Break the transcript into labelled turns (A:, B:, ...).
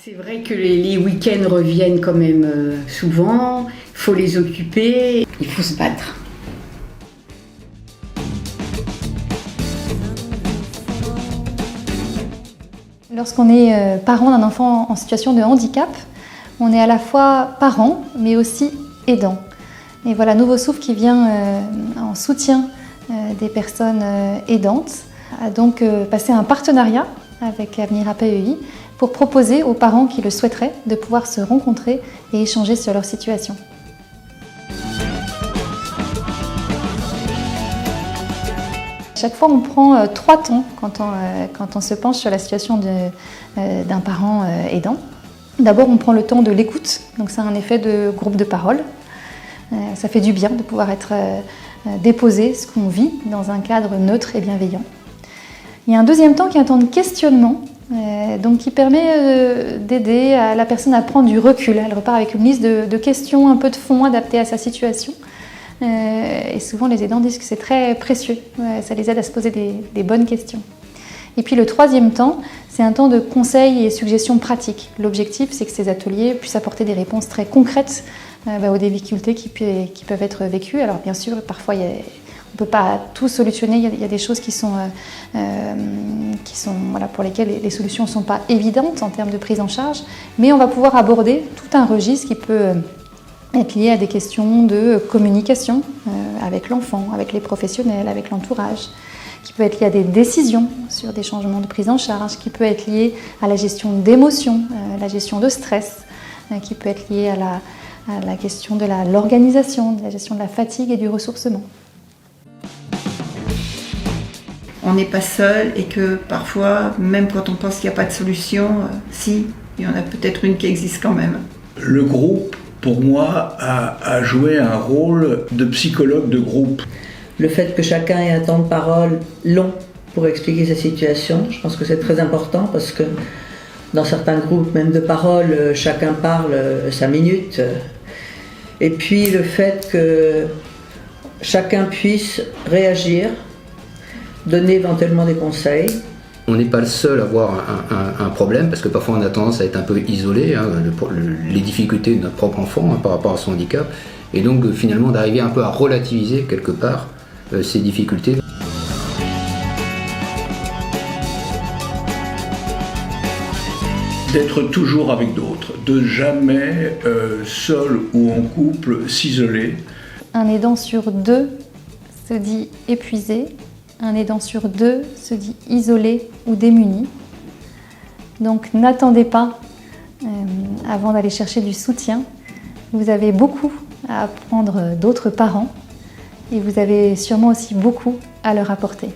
A: C'est vrai que les week-ends reviennent quand même souvent, il faut les occuper, il faut se battre.
B: Lorsqu'on est parent d'un enfant en situation de handicap, on est à la fois parent mais aussi aidant. Et voilà, Nouveau Souffle qui vient en soutien des personnes aidantes a donc passé un partenariat avec Avenir APEI pour proposer aux parents qui le souhaiteraient de pouvoir se rencontrer et échanger sur leur situation. Chaque fois, on prend 3 temps quand on se penche sur la situation d'un parent aidant. D'abord, on prend le temps de l'écoute, donc c'est un effet de groupe de parole. Ça fait du bien de pouvoir déposer ce qu'on vit dans un cadre neutre et bienveillant. Il y a un deuxième temps qui est un temps de questionnement, donc qui permet d'aider la personne à prendre du recul. Elle repart avec une liste de questions un peu de fond adaptées à sa situation. Et souvent les aidants disent que c'est très précieux, ça les aide à se poser des bonnes questions. Et puis le troisième temps, c'est un temps de conseils et suggestions pratiques. L'objectif, c'est que ces ateliers puissent apporter des réponses très concrètes aux difficultés qui peuvent être vécues. Alors bien sûr, parfois on ne peut pas tout solutionner, il y a des choses qui sont pour lesquelles les solutions ne sont pas évidentes en termes de prise en charge, mais on va pouvoir aborder tout un registre qui peut être lié à des questions de communication avec l'enfant, avec les professionnels, avec l'entourage, qui peut être lié à des décisions sur des changements de prise en charge, qui peut être lié à la gestion d'émotions, la gestion de stress, qui peut être lié à la question de l'organisation, de la gestion de la fatigue et du ressourcement.
C: On n'est pas seul et que parfois, même quand on pense qu'il n'y a pas de solution, si, il y en a peut-être une qui existe quand même.
D: Le groupe, pour moi, a joué un rôle de psychologue de groupe.
E: Le fait que chacun ait un temps de parole long pour expliquer sa situation, je pense que c'est très important parce que dans certains groupes, même de parole, chacun parle 5 minutes. Et puis le fait que chacun puisse réagir, donner éventuellement des conseils.
F: On n'est pas le seul à avoir un problème, parce que parfois on a tendance à être un peu isolé, les difficultés de notre propre enfant par rapport à son handicap, et donc finalement d'arriver un peu à relativiser quelque part ces difficultés.
D: D'être toujours avec d'autres, de jamais, seul ou en couple, s'isoler.
B: Un aidant sur 2 se dit épuisé. Un aidant sur 2 se dit isolé ou démuni. Donc n'attendez pas avant d'aller chercher du soutien. Vous avez beaucoup à apprendre d'autres parents et vous avez sûrement aussi beaucoup à leur apporter.